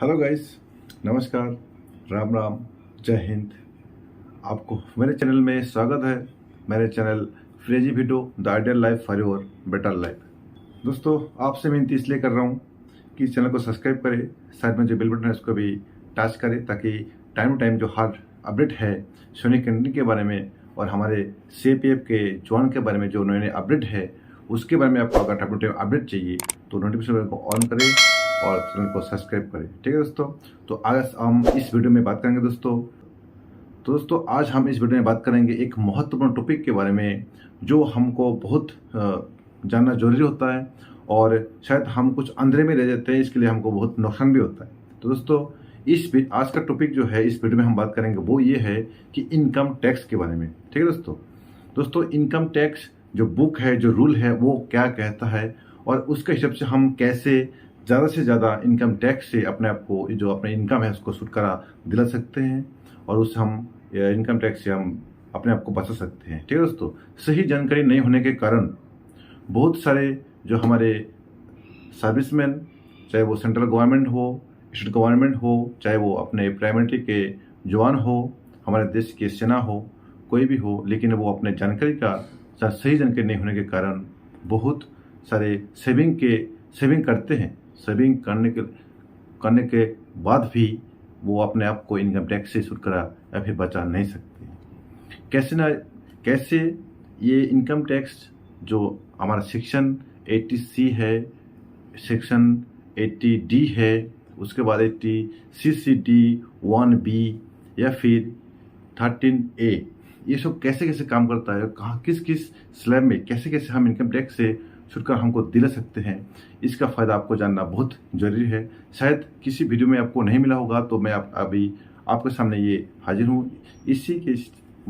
Hello guys, नमस्कार, राम राम, जय हिंद। आपको मेरे चैनल में स्वागत है। मेरे चैनल फ्रेजी video the ideal life for your better life. दोस्तों, आपसे विनती इसलिए कर रहा हूँ कि चैनल को सब्सक्राइब करें, साइड में जो बेल बटन है उसको भी टच करें, ताकि टाइम टू टाइम जो हर अपडेट है सैनिक कैंटीन के बारे में और हमारे CAPF के जवान के बारे में जो नए नए अपडेट है उसके बारे में आपको अगर टाइम टू टाइम अपडेट चाहिए तो नोटिफिकेशन को ऑन करें और चैनल को सब्सक्राइब करें। ठीक है दोस्तों, तो आज हम इस वीडियो में बात करेंगे दोस्तों आज हम इस वीडियो में बात करेंगे एक महत्वपूर्ण टॉपिक के बारे में जो हमको बहुत जानना जरूरी होता है और शायद हम कुछ अंधेरे में रह जाते हैं, इसके लिए हमको बहुत नुकसान भी होता है। तो दोस्तों आज का टॉपिक जो है इस वीडियो में हम बात करेंगे वो ये है कि इनकम टैक्स के बारे में। ठीक है दोस्तों इनकम टैक्स जो बुक है, जो रूल है, वो क्या कहता है और उसके हिसाब से हम कैसे ज़्यादा से ज़्यादा इनकम टैक्स से अपने आप को जो अपने इनकम है उसको छुटकारा दिला सकते हैं और उससे हम इनकम टैक्स से हम अपने आप को बचा सकते हैं। ठीक है दोस्तों, सही जानकारी नहीं होने के कारण बहुत सारे जो हमारे सर्विसमैन, चाहे वो सेंट्रल गवर्नमेंट हो, स्टेट गवर्नमेंट हो, चाहे वो अपने प्राइमरी के जवान हो, हमारे देश की सेना हो, कोई भी हो, लेकिन वो अपने जानकारी का सही जानकारी नहीं होने के कारण बहुत सारे सेविंग करते हैं। सेविंग करने के बाद भी वो अपने आप को इनकम टैक्स से छुटकारा या फिर बचा नहीं सकते। कैसे ये इनकम टैक्स जो हमारा सेक्शन 80C है, सेक्शन 80D है, उसके बाद 80CCD 1B या फिर 13A, ये सब कैसे कैसे काम करता है, कहाँ किस किस स्लैब में कैसे कैसे हम इनकम टैक्स से छुटकारा हमको दिला सकते हैं, इसका फ़ायदा आपको जानना बहुत ज़रूरी है। शायद किसी वीडियो में आपको नहीं मिला होगा, तो मैं अभी आपके सामने ये हाजिर हूँ। इसी के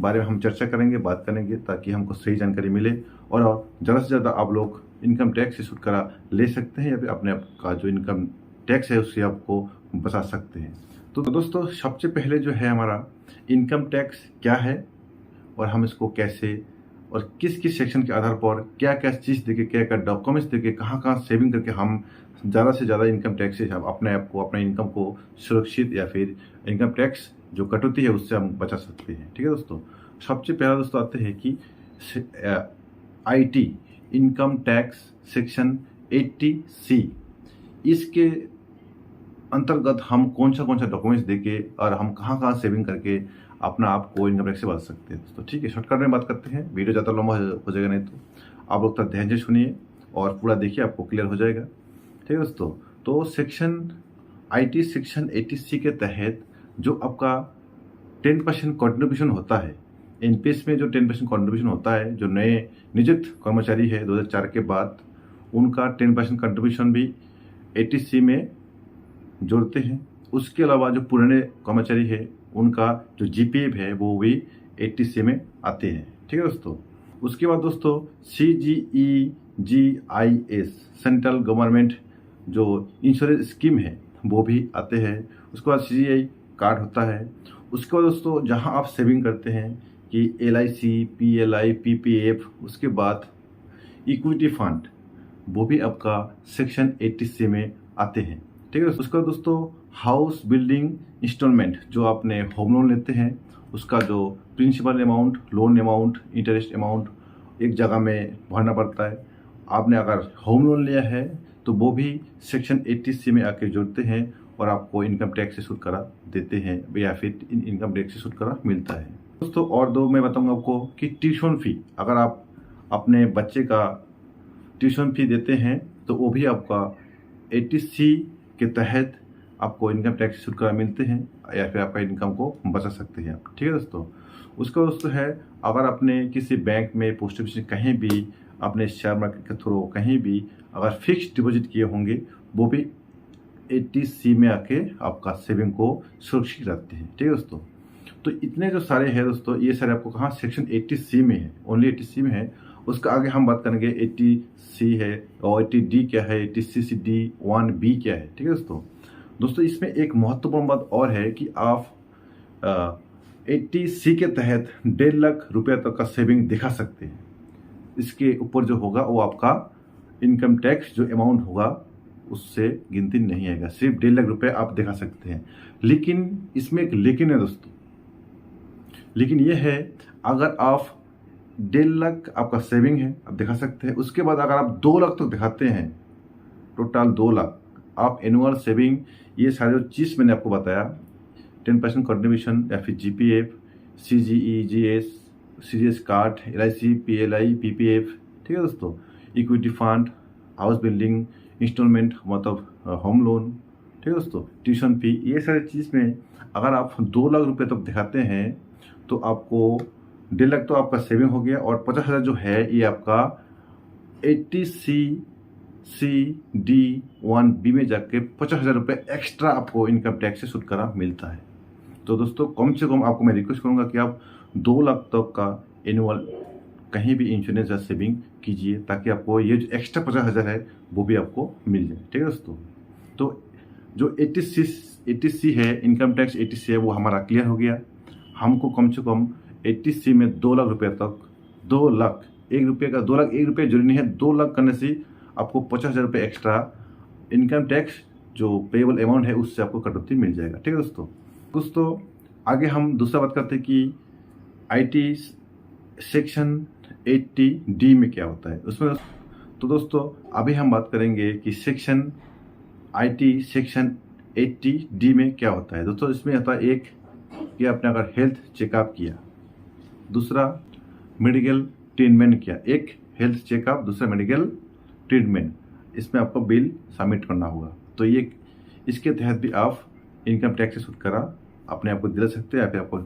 बारे में हम चर्चा करेंगे, बात करेंगे, ताकि हमको सही जानकारी मिले और ज़्यादा से ज़्यादा आप लोग इनकम टैक्स से छुटकारा ले सकते हैं या फिर अपने आप का जो इनकम टैक्स है उससे आपको बचा सकते हैं। तो दोस्तों, सबसे पहले जो है हमारा इनकम टैक्स क्या है और हम इसको कैसे और किस किस सेक्शन के आधार पर क्या क्या चीज़ देके, क्या क्या डॉक्यूमेंट्स देके, कहाँ कहाँ सेविंग करके हम ज़्यादा से ज़्यादा इनकम टैक्स से अपने आप को, अपने इनकम को सुरक्षित या फिर इनकम टैक्स जो कटौती है उससे हम बचा सकते हैं। ठीक है दोस्तों, सबसे पहला दोस्तों आते हैं कि IT income tax section 80C, इसके अंतर्गत हम कौन सा डॉक्यूमेंट्स देके और हम कहाँ कहाँ सेविंग करके अपना आप को इनकम टैक्स से बचा सकते हैं दोस्तों। ठीक है, शॉर्टकट में बात करते हैं, वीडियो ज़्यादा लंबा हो जाएगा, नहीं तो आप लोग थोड़ा ध्यान से सुनिए और पूरा देखिए, आपको क्लियर हो जाएगा। ठीक है दोस्तों, तो सेक्शन 80C के तहत जो आपका 10% कॉन्ट्रीब्यूशन होता है, NPS में जो 10% कॉन्ट्रीब्यूशन होता है, जो नए नियुक्त कर्मचारी है 2004 के बाद, उनका 10% कॉन्ट्रीब्यूशन भी 80C में जोड़ते हैं। उसके अलावा जो पुराने कर्मचारी है उनका जो GPF है वो भी 80C में आते हैं। ठीक है दोस्तों, उसके बाद दोस्तों CGEGIS सेंट्रल गवर्नमेंट जो इंश्योरेंस स्कीम है वो भी आते हैं। उसके बाद CGI कार्ड होता है। उसके बाद दोस्तों जहां आप सेविंग करते हैं कि LIC, PLI, PPF, उसके बाद इक्विटी फंड, वो भी आपका सेक्शन 80C में आते हैं। ठीक है, उसका दोस्तों हाउस बिल्डिंग इंस्टॉलमेंट, जो आपने होम लोन लेते हैं उसका जो principal amount, loan amount, interest amount एक जगह में भरना पड़ता है। आपने अगर होम लोन लिया है तो वो भी सेक्शन 80C में आके जुड़ते हैं और आपको इनकम टैक्स से छुटकारा देते हैं या फिर इनकम टैक्स से छुटकारा मिलता है दोस्तों। और दो मैं बताऊंगा आपको कि ट्यूशन फी, अगर आप अपने बच्चे का ट्यूशन फी देते हैं तो वो भी आपका 80C के तहत आपको इनकम टैक्स से छुटकारा मिलते हैं या फिर आपका इनकम को बचा सकते हैं आप। ठीक है दोस्तों, उसका दोस्तों है अगर आपने किसी बैंक में, पोस्ट ऑफिस में, कहीं भी अपने शेयर मार्केट के थ्रू कहीं भी अगर फिक्स्ड डिपॉजिट किए होंगे, वो भी 80C में आके आपका सेविंग को सुरक्षित रखते हैं। ठीक है दोस्तों, तो इतने जो सारे हैं दोस्तों, ये सारे आपको कहाँ सेक्शन 80C में है, ओनली 80C में है। उसका आगे हम बात करेंगे 80C है और 80D क्या है, 80CCD 1B क्या है। ठीक है दोस्तों इसमें एक महत्वपूर्ण बात और है कि आप 80C के तहत 1.5 लाख रुपये तक का सेविंग दिखा सकते हैं। इसके ऊपर जो होगा वो आपका इनकम टैक्स जो अमाउंट होगा उससे गिनती नहीं आएगा। सिर्फ 1.5 लाख रुपए आप दिखा सकते हैं। लेकिन इसमें एक लेकिन है दोस्तों, लेकिन ये है, अगर आप 1.5 लाख आपका सेविंग है, आप दिखा सकते हैं। उसके बाद अगर आप 2 लाख तक दिखाते हैं, टोटल 2 लाख, आप एनुअल सेविंग, ये सारे जो चीज़ मैंने आपको बताया, 10% कंट्रीब्यूशन या फिर GPF, CGE, GS, CGS card, LIC, PLI, PPF, ठीक है दोस्तों, equity fund, house building, instalment मतलब होम लोन, ठीक है दोस्तों, ट्यूशन फी, ये सारी चीज़ में अगर आप 2 लाख रुपए तक दिखाते हैं तो आपको 1.5 लाख तो आपका सेविंग हो गया, और 50,000 जो है ये आपका 80C/D/1B में जाके 50,000 रुपये एक्स्ट्रा आपको इनकम टैक्स से छुटकारा मिलता है। तो दोस्तों कम से कम आपको मैं रिक्वेस्ट करूंगा कि आप 2 लाख तक का एनुअल कहीं भी इंश्योरेंस या सेविंग कीजिए, ताकि आपको ये जो एक्स्ट्रा 50,000 है वो भी आपको मिल जाए, ठीक है दोस्तों। तो जो 80C है, इनकम टैक्स 80C है, वो हमारा क्लियर हो गया। हमको कम से कम 80C में 2 लाख रुपये तक, 2 लाख, 1 रुपये का 2 लाख, 1 रुपये जरूरी नहीं है, 2 लाख करने से आपको 50,000 रुपये एक्स्ट्रा इनकम टैक्स जो पेएबल अमाउंट है उससे आपको कटौती मिल जाएगा, ठीक है दोस्तों। आगे हम दूसरा बात करते हैं कि IT सेक्शन 80D में क्या होता है उसमें। तो दोस्तों अभी हम बात करेंगे कि IT सेक्शन 80D में क्या होता है। दोस्तों इसमें होता है, एक कि आपने अगर हेल्थ चेकअप किया, दूसरा मेडिकल ट्रीटमेंट किया, एक हेल्थ चेकअप, दूसरा मेडिकल ट्रीटमेंट, इसमें आपको बिल सबमिट करना होगा। तो ये इसके तहत भी आप इनकम टैक्स से छुटकारा अपने आप को दिला सकते हैं, या फिर आपको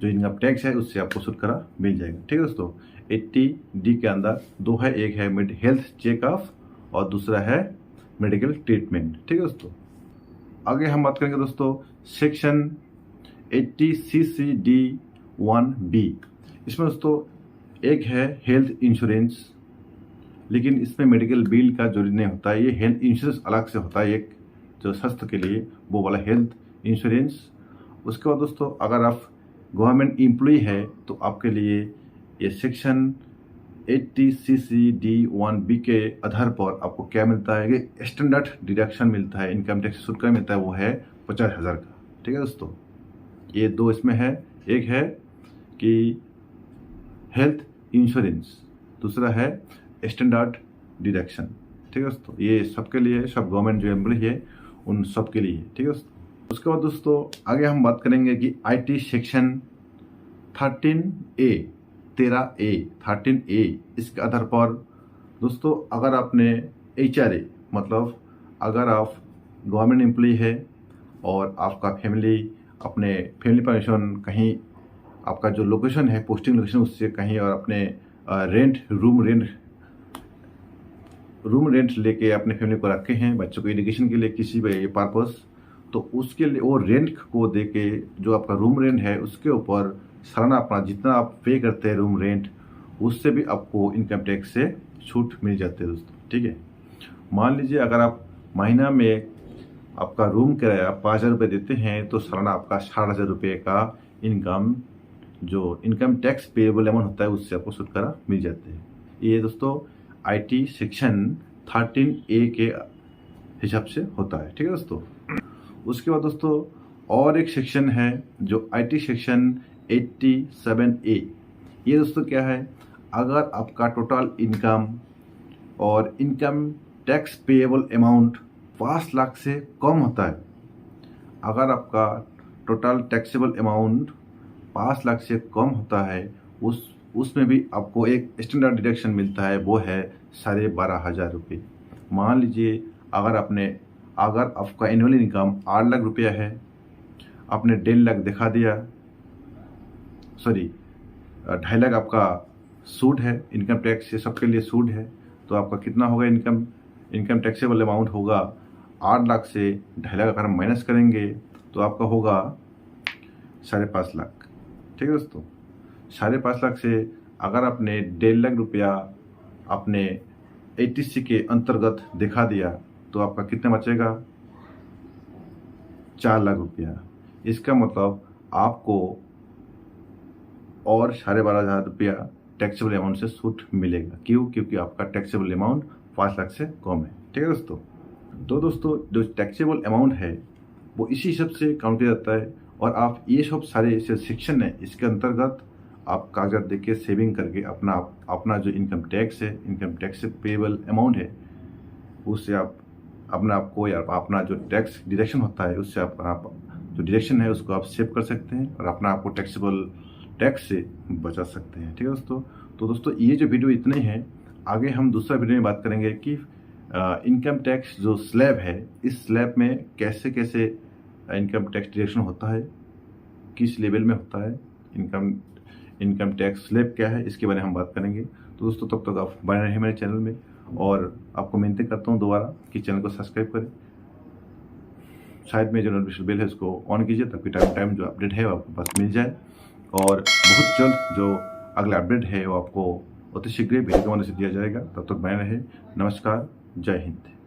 जो इनकम टैक्स है उससे आपको छुटकारा मिल जाएगा, ठीक है दोस्तों। 80D के अंदर 2 है, एक है हेल्थ चेकअप और दूसरा है मेडिकल ट्रीटमेंट, ठीक है दोस्तों। आगे हम बात करेंगे दोस्तों सेक्शन 80CC/D/1B। इसमें दोस्तों एक है हेल्थ इंश्योरेंस, लेकिन इसमें मेडिकल बिल का जरूरी नहीं होता है। ये हेल्थ इंश्योरेंस अलग से होता है, एक जो स्वास्थ्य के लिए, वो वाला हेल्थ इंश्योरेंस। उसके बाद दोस्तों अगर आप गवर्नमेंट एम्प्लॉय है तो आपके लिए ये सेक्शन 80CC/D/1B के आधार पर आपको क्या मिलता है कि स्टैंडर्ड डिडक्शन मिलता है, इनकम टैक्स छुटकारा मिलता है, वो है 50,000 का, ठीक है दोस्तों। ये 2 इसमें है, एक है कि हेल्थ इंश्योरेंस, दूसरा है स्टैंडर्ड डिडक्शन, ठीक है दोस्तों। ये सबके लिए है, सब गवर्नमेंट जो एम्प्लॉय है उन सब के लिए, ठीक है दोस्तों। उसके बाद दोस्तों आगे हम बात करेंगे कि IT सेक्शन 13A, इसके आधार पर दोस्तों अगर आपने HRA मतलब अगर आप गवर्नमेंट एम्प्लॉय है और आपका फैमिली अपने फैमिली परमिशन कहीं, आपका जो लोकेशन है पोस्टिंग लोकेशन उससे कहीं, और अपने रूम रेंट लेके अपने फैमिली को रखे हैं बच्चों को एजुकेशन के लिए किसी भी पर्पस, तो उसके लिए वो रेंट को दे के जो आपका रूम रेंट है उसके ऊपर सालाना अपना जितना आप पे करते हैं रूम रेंट, उससे भी आपको इनकम टैक्स से छूट मिल जाती है दोस्तों, ठीक है। मान लीजिए अगर आप महीना में आपका रूम किराया 5,000 रुपये देते हैं तो सालाना आपका 60,000 रुपये का इनकम टैक्स पेएबल अमाउंट होता है उससे आपको छुटकारा मिल जाते हैं। ये दोस्तों IT सेक्शन 13A के हिसाब से होता है, ठीक है दोस्तों। उसके बाद दोस्तों और एक सेक्शन है जो IT सेक्शन 87A। ये दोस्तों क्या है, अगर आपका टोटल इनकम और income tax payable amount 5 lakh से कम होता है, अगर आपका टोटल टैक्सेबल अमाउंट 5 लाख से कम होता है, उसमें भी आपको एक स्टैंडर्ड डिडक्शन मिलता है, वो है 12,500 रुपये। मान लीजिए अगर आपका एनुअल इनकम 8 लाख रुपया है, आपने 1.5 लाख दिखा दिया, 2.5 लाख आपका सूट है, इनकम टैक्स ये सबके लिए सूट है, तो आपका कितना होगा इनकम टैक्सेबल अमाउंट होगा 8 लाख से 2.5 लाख अगर हम माइनस करेंगे तो आपका होगा 5.5 लाख, ठीक है दोस्तों। 5.5 लाख से अगर आपने 1.5 लाख रुपया अपने 80C के अंतर्गत दिखा दिया तो आपका कितना बचेगा, 4 लाख रुपया। इसका मतलब आपको और 12,500 रुपया टैक्सेबल अमाउंट से छूट मिलेगा। क्यों? क्योंकि आपका टैक्सेबल अमाउंट 5 लाख से कम है, ठीक है दोस्तों। तो दोस्तों जो टैक्सेबल अमाउंट है वो इसी हिसाब से काउंट किया जाता है, और आप ये सब सारे ऐसे सेक्शन है इसके अंतर्गत आप कागजात दे के सेविंग करके अपना जो इनकम टैक्स है, इनकम टैक्स से पेबल अमाउंट है, उससे आप अपना आपको या अपना जो टैक्स डिडक्शन होता है उससे आप जो डिडक्शन है उसको आप सेव कर सकते हैं और अपना आपको टैक्सेबल टैक्स से बचा सकते हैं। ठीक है दोस्तों, तो दोस्तों ये जो वीडियो इतने हैं, आगे हम दूसरा वीडियो में बात करेंगे कि इनकम टैक्स जो स्लैब है, इस स्लैब में कैसे कैसे इनकम टैक्स डिडक्शन होता है, किस लेवल में होता है, इनकम टैक्स स्लैब क्या है, इसके बारे में हम बात करेंगे। तो दोस्तों तब तक आप बने रहे मेरे चैनल में, और आपको विनती करता हूँ दोबारा कि चैनल को सब्सक्राइब करें, साइड में जो नोटिफिकेशन बेल है उसको ऑन कीजिए ताकि टाइम जो अपडेट है वो आपके पास मिल जाए, और बहुत जल्द जो अगला अपडेट है वो आपको अति शीघ्र वीडियो के मदद से दिया जाएगा। तब तक बने रहे। नमस्कार, जय हिंद।